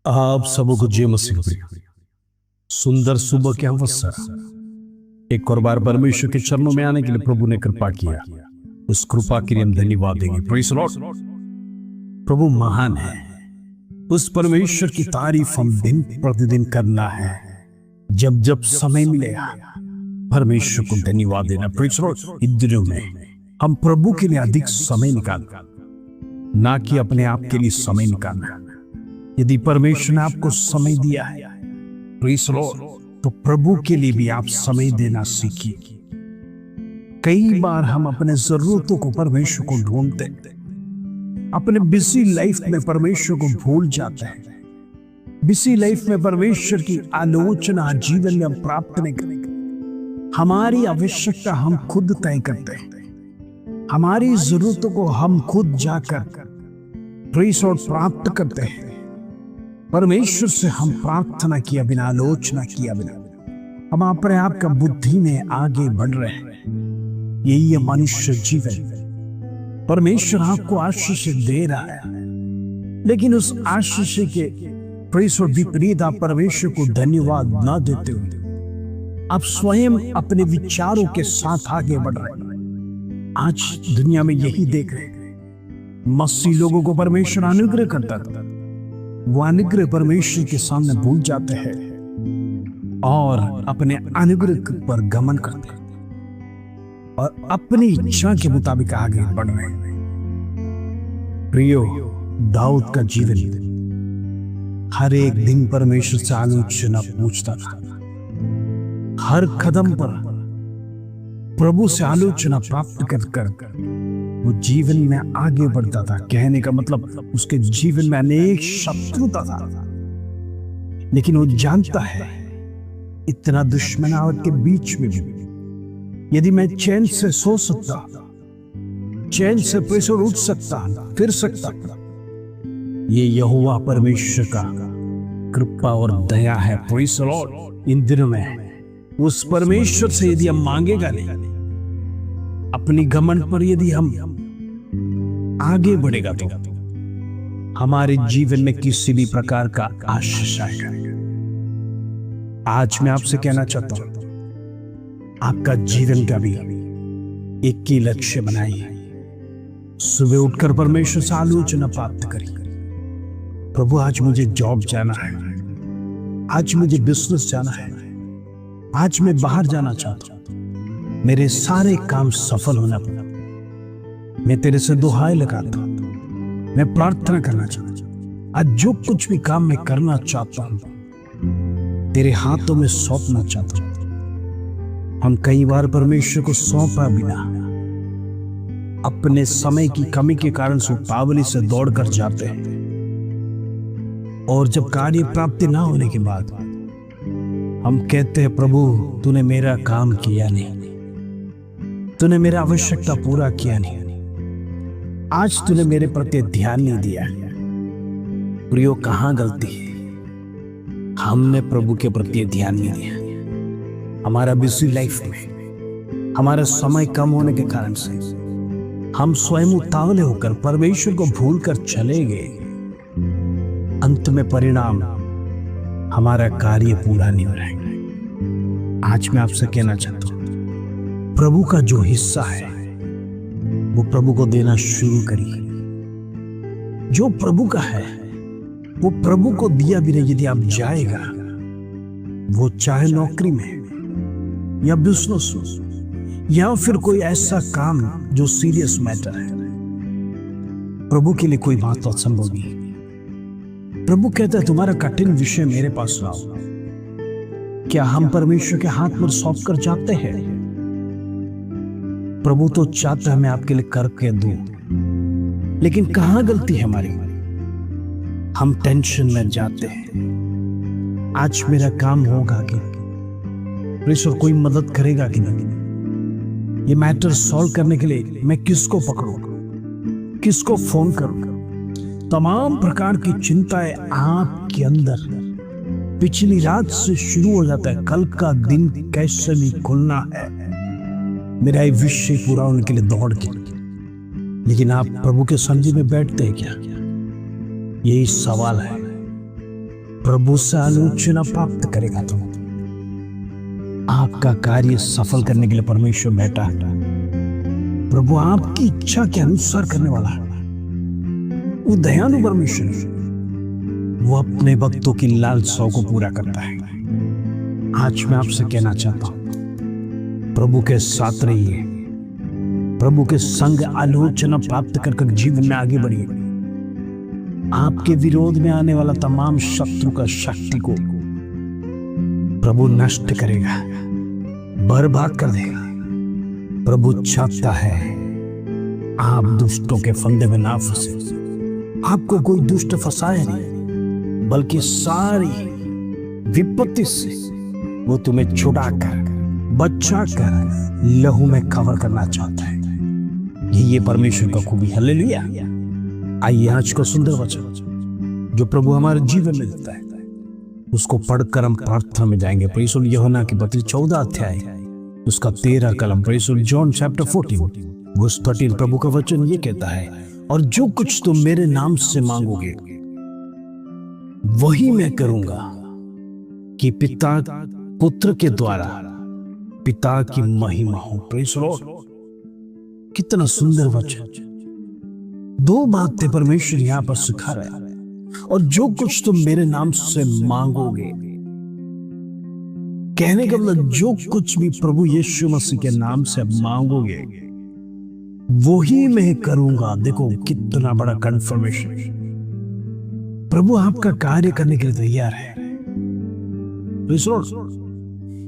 आप सबको जय मसीह प्रिय। सुंदर सुबह के अवसर एक और बार परमेश्वर के चरणों में आने के लिए प्रभु ने कृपा किया। उस कृपा के लिए हम धन्यवाद देंगे। Praise the Lord. प्रभु महान है। उस परमेश्वर की तारीफ हम दिन प्रतिदिन करना है। जब जब समय मिलेगा परमेश्वर को धन्यवाद देना। Praise the Lord. इन दिनों में हम प्रभु के लिए अधिक समय निकालना, ना कि अपने आप के लिए समय निकालना। यदि परमेश्वर ने आपको समय दिया है प्रेज़ द लॉर्ड, तो प्रभु के लिए भी आप समय देना सीखिए। कई बार हम अपने जरूरतों को परमेश्वर को ढूंढते, अपने बिजी लाइफ में परमेश्वर को भूल जाते हैं। बिजी लाइफ में परमेश्वर की आलोचना जीवन में हम प्राप्त नहीं करेंगे। हमारी आवश्यकता हम खुद तय करते हैं। हमारी जरूरतों को हम खुद जाकर प्रेज़ द लॉर्ड प्राप्त करते हैं। परमेश्वर से हम प्रार्थना किया बिना, आलोचना किया बिना हम अपने आप का बुद्धि में आगे बढ़ रहे हैं। यही है मनुष्य जीवन। परमेश्वर आपको आशीष दे रहा है, लेकिन उस आशीष के प्रेज़ द लॉर्ड विपरीत आप परमेश्वर को धन्यवाद ना देते हो। आप स्वयं अपने विचारों के साथ आगे बढ़ रहे हैं। आज दुनिया में यही देख रहे हैं। मसीह लोगों को परमेश्वर अनुग्रह करता था, वो अनुग्रह परमेश्वर के सामने भूल जाते हैं और अपने अनुग्रह पर गमन करते हैं और अपनी इच्छा के मुताबिक आगे बढ़ रहे हैं। प्रियो, दाऊद का जीवन हर एक दिन परमेश्वर से आलोचना पूछता था। हर कदम पर प्रभु से आलोचना प्राप्त कर कर वो जीवन में आगे बढ़ता था। कहने का मतलब उसके जीवन में अनेक शत्रुता था, लेकिन वो जानता है इतना दुश्मनावट के बीच में भी यदि मैं चैन से सो सकता, चैन से प्रेज़ द लॉर्ड उठ सकता, फिर सकता, ये यहोवा परमेश्वर का कृपा और दया है। Praise the Lord. इन दिनों में उस परमेश्वर से यदि हम मांगेगा नहीं, अपनी घमंड पर यदि हम आगे बढ़ेगा, तो हमारे जीवन में किसी भी प्रकार का आशीष आएगा। आज मैं आपसे कहना चाहता हूं, आपका जीवन का भी एक ही लक्ष्य बनाइए। सुबह उठकर परमेश्वर से आलोचना प्राप्त करिए। प्रभु, आज मुझे जॉब जाना है, आज मुझे बिजनेस जाना है, आज मैं बाहर जाना चाहता हूं, मेरे सारे काम सफल होना पड़ा। मैं तेरे से दुहाई लगाता हूं, मैं प्रार्थना करना चाहता हूं। आज जो कुछ भी काम मैं करना चाहता हूं, तेरे हाथों में सौंपना चाहता हूं। हम कई बार परमेश्वर को सौंपा बिना अपने समय की कमी के कारण उतावली से दौड़कर जाते हैं, और जब कार्य प्राप्ति ना होने के बाद हम कहते हैं, प्रभु तूने मेरा काम किया नहीं, तूने मेरा आवश्यकता पूरा किया नहीं, आज तूने मेरे प्रति ध्यान नहीं दिया। प्रियो, कहां गलती है? हमने प्रभु के प्रति ध्यान नहीं दिया। हमारा बिजी लाइफ में हमारा समय कम होने के कारण से हम स्वयं उतावले होकर परमेश्वर को भूलकर चले गए। अंत में परिणाम हमारा कार्य पूरा नहीं हो रहा है। आज मैं आपसे कहना चाहता हूं, प्रभु का जो हिस्सा है वो प्रभु को देना शुरू करिए। जो प्रभु का है वो प्रभु को दिया भी नहीं यदि आप जाएगा, वो चाहे नौकरी में या बिजनेस में या फिर कोई ऐसा काम जो सीरियस मैटर है, प्रभु के लिए कोई बात असंभव नहीं। प्रभु कहता है, तुम्हारा कठिन विषय मेरे पास लाओ। क्या हम परमेश्वर के हाथ में सौंप कर जाते हैं? प्रभु तो चाहता है मैं आपके लिए करके दूं, लेकिन कहां गलती है हमारी? हम टेंशन में जाते हैं, आज मेरा काम होगा कि नहीं, कोई मदद करेगा कि नहीं, ये मैटर सॉल्व करने के लिए मैं किसको पकड़ूं, किसको फोन करूं? तमाम प्रकार की चिंताएं आपके अंदर पिछली रात से शुरू हो जाता है। कल का दिन कैसे भी खुलना है, मेरा ये विषय पूरा होने के लिए दौड़ के, लेकिन आप प्रभु के सन्निधि में बैठते हैं क्या? यही सवाल है। प्रभु से आलोचना प्राप्त करेगा। तो आपका कार्य सफल करने के लिए परमेश्वर बैठा है। प्रभु आपकी इच्छा के अनुसार करने वाला है। वो दयालु परमेश्वर है। वो अपने भक्तों की लालसाओं को पूरा करता है। आज मैं आपसे कहना चाहता हूं, प्रभु के साथ रहिए, प्रभु के संग आलोचना प्राप्त कर जीवन में आगे बढ़िए। आपके विरोध में आने वाला तमाम शत्रु का शक्ति को प्रभु नष्ट करेगा, बर्बाद कर देगा। प्रभु चाहता है आप दुष्टों के फंदे में ना फंसे। आपको कोई दुष्ट फंसाए नहीं, बल्कि सारी विपत्ति से वो तुम्हें छुड़ाकर, बचाकर लहू में कवर करना चाहता है। ये परमेश्वर का खूबी। हालेलुया। आइए आज का सुंदर वचन जो प्रभु हमारे जीवन में देता है, उसको पढ़कर हम प्रार्थना में जाएंगे। प्रेज़ द यूहन्ना की 14 अध्याय उसका 13 कलम। Praise the John chapter 14 verse 13। प्रभु का वचन ये कहता है, और जो कुछ तुम मेरे नाम से मांगोगे वही मैं करूंगा, कि पिता पुत्र के द्वारा पिता की महिमा हो। Praise the Lord. कितना सुंदर वचन। दो बातें परमेश्वर यहां पर सिखा रहा है। और जो कुछ तुम मेरे नाम से मांगोगे, कहने का मतलब जो कुछ भी प्रभु यीशु मसीह के नाम से मांगोगे वो ही मैं करूंगा। देखो कितना बड़ा कंफर्मेशन। प्रभु आपका कार्य करने के लिए तैयार है।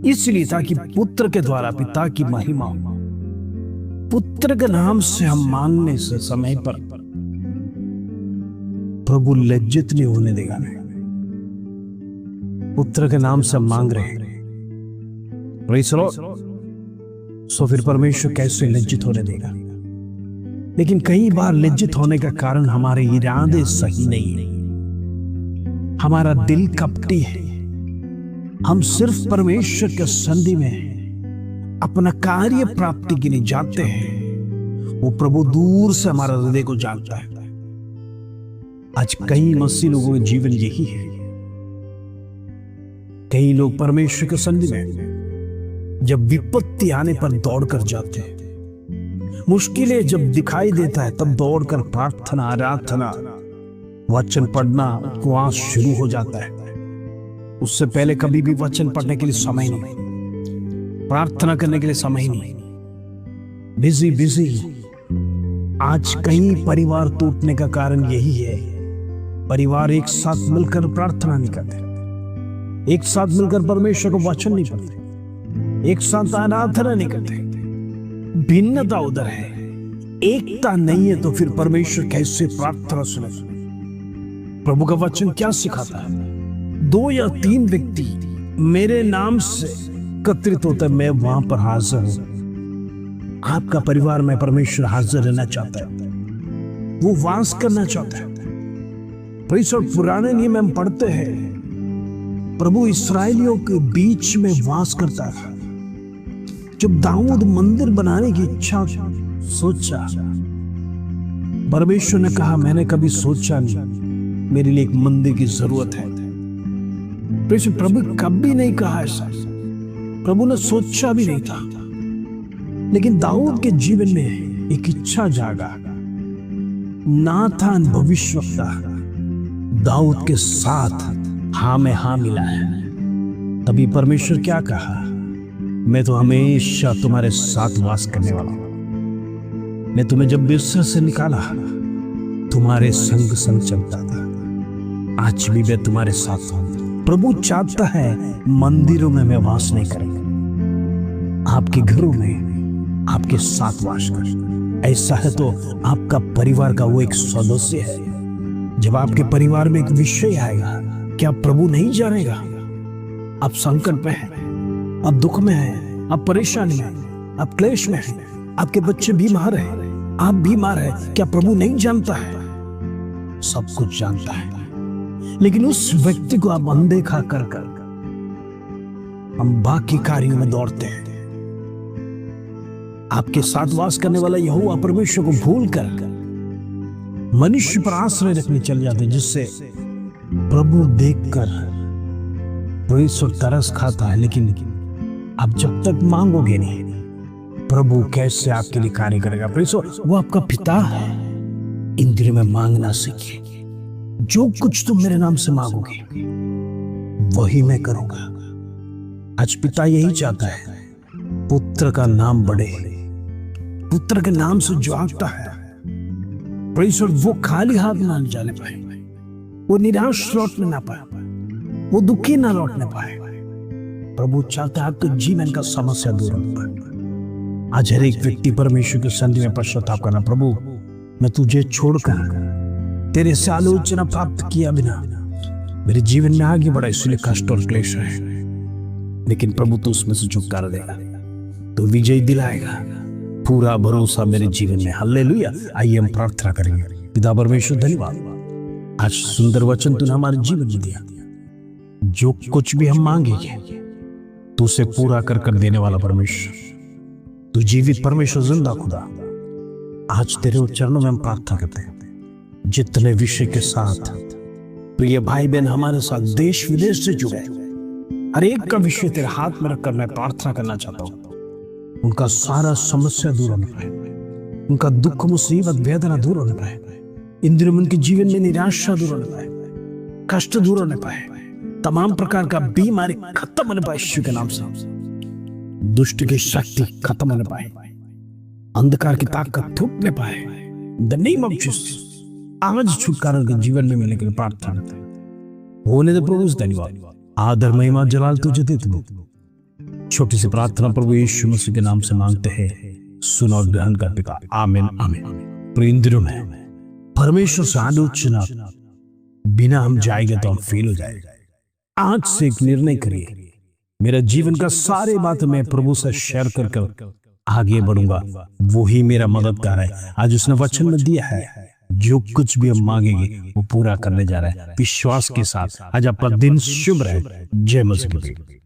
इसलिए ताकि पुत्र के द्वारा पिता की महिमा हो। पुत्र के नाम से हम मांगने से समय पर प्रभु लज्जित नहीं होने देगा। पुत्र के नाम से मांग रहे हैं, सो फिर परमेश्वर कैसे लज्जित होने देगा। लेकिन कई बार लज्जित होने का कारण हमारे इरादे सही नहीं है, हमारा दिल कपटी है। हम सिर्फ परमेश्वर के संधि में अपना कार्य प्राप्ति के लिए जाते हैं। वो प्रभु दूर से हमारा हृदय को जानता है। आज कई मसीह लोगों के जीवन यही है। कई लोग परमेश्वर के संधि में जब विपत्ति आने पर दौड़कर जाते हैं, मुश्किलें जब दिखाई देता है तब दौड़कर प्रार्थना, आराधना, वचन पढ़ना, उपवास शुरू हो जाता है। उससे पहले कभी भी वचन पढ़ने के लिए समय नहीं, प्रार्थना करने के लिए समय नहीं, बिजी बिजी। आज कई परिवार टूटने का कारण यही है। परिवार एक साथ मिलकर प्रार्थना नहीं करते, एक साथ मिलकर परमेश्वर को वचन नहीं पढ़ते, एक साथ आराधना नहीं करते। भिन्नता उधर है, एकता नहीं है, तो फिर परमेश्वर कैसे प्रार्थना सुने। प्रभु का वचन क्या सिखाता है? 2 या 3 व्यक्ति मेरे नाम से एकत्रित होता है, मैं वहां पर हाजिर हूं। आपका परिवार में परमेश्वर हाजिर रहना चाहता है, वो वास करना चाहता है। पुराने नियम में हम पढ़ते हैं, प्रभु इस्राएलियों के बीच में वास करता था। जब दाऊद मंदिर बनाने की इच्छा सोचा, परमेश्वर ने कहा मैंने कभी सोचा नहीं, मेरे लिए एक मंदिर की जरूरत है। प्रभु कभी नहीं कहा ऐसा, प्रभु ने सोचा भी नहीं था। लेकिन दाऊद के जीवन में एक इच्छा जागा। नाथान भविष्यवक्ता दाऊद के साथ हाँ में हाँ मिला है। तभी परमेश्वर क्या कहा? मैं तो हमेशा तुम्हारे साथ वास करने वाला हूं। मैं तुम्हें जब मिस्र से निकाला तुम्हारे संग संग चलता था, आज भी मैं तुम्हारे साथ हूं। प्रभु चाहता है मंदिरों में मैं वास नहीं करूंगा, आपके घरों में आपके साथ वास कर। ऐसा है तो आपका परिवार का वो एक सदस्य है। जब आपके परिवार में एक विषय आएगा, क्या प्रभु नहीं जानेगा? आप संकट में हैं, आप दुख में हैं, आप परेशानी में, आप क्लेश में हैं, आपके बच्चे बीमार हैं, आप बीमार हैं, क्या प्रभु नहीं जानता है? सब कुछ जानता है। लेकिन उस व्यक्ति को आप अनदेखा कर कर हम बाकी कार्यों में दौड़ते हैं। आपके साथ वास करने वाला यहोवा परमेश्वर को भूल कर मनुष्य पर आश्रय रखने चल जाते, जिससे प्रभु देखकर प्रभु तरस खाता है, लेकिन आप जब तक मांगोगे नहीं, प्रभु कैसे आपके लिए कार्य करेगा। प्रेसो वो आपका पिता है। इंद्रिय में मांगना सीखिए। जो कुछ तुम मेरे नाम से मांगोगे वही मैं करूंगा। आज पिता यही चाहता है, पुत्र का नाम बढ़े। पुत्र के नाम से जो आता है, प्रेसो वो खाली हाथ ना जाने पाए, वो निराश लौटने ना पाए, वो दुखी ना लौटने पाए। प्रभु चाहता है आपके जीवन का समस्या दूर हो पाए। आज हर एक व्यक्ति परमेश्वर के सन्निधि में पश्चाताप करना, प्रभु मैं तुझे छोड़कर तेरे से आलोचना प्राप्त किया बिना मेरे जीवन में आगे बढ़ा, इसलिए कष्ट और क्लेश है, लेकिन प्रभु तू उसमें से छुटकारा देगा, तो विजय दिलाएगा। पूरा भरोसा मेरे जीवन में। हालेलुया। आइए हम प्रार्थना करेंगे। पिता परमेश्वर धन्यवाद, आज सुंदर वचन तूने हमारे जीवन में दिया। जो कुछ भी हम मांगेंगे तू उसे पूरा कर कर देने वाला परमेश्वर, तू जीवित परमेश्वर, जिंदा खुदा। आज तेरे चरणों में हम प्रार्थना करते हैं। जितने विषय के साथ प्रिय भाई बहन हमारे साथ देश विदेश से जुड़े, हर एक का विषय तेरे हाथ में रखकर मैं प्रार्थना करना चाहता हूं। उनका सारा समस्या दूर होने पाए, उनका दुख मुसीबत वेदना दूर होने पाए, इंद्रिय उनके जीवन में निराशा दूर होने पाए, कष्ट दूर होने पाए, तमाम प्रकार का बीमारी खत्म होने पाए यीशु के नाम से। दुष्ट की शक्ति खत्म होने पाए, अंधकार की ताकत थूकने पाए। द नेम ऑफ जीसस आज छुटकारा के जीवन में मिलने के लिए प्रार्थना करते हैं। होने दे प्रभु, धन्यवाद, आदर महिमा जलाल तुझे देते हैं। छोटी सी प्रार्थना प्रभु यीशु मसीह के नाम से मांगते हैं, सुनो और ग्रहण कर पिता। आमीन आमीन। इंद्रियों में परमेश्वर से आलोचना बिना हम जाएंगे तो हम फेल हो जाएंगे। आज से एक निर्णय करिए, मेरा जीवन का सारे बात मैं प्रभु से शेयर कर आगे बढ़ूंगा, वही मेरा मददगार है। आज उसने वचन में दिया है, जो कुछ भी हम मांगेंगे वो पूरा करने जा रहा है। विश्वास के साथ आज आपका दिन शुभ रहे। जय मसीह।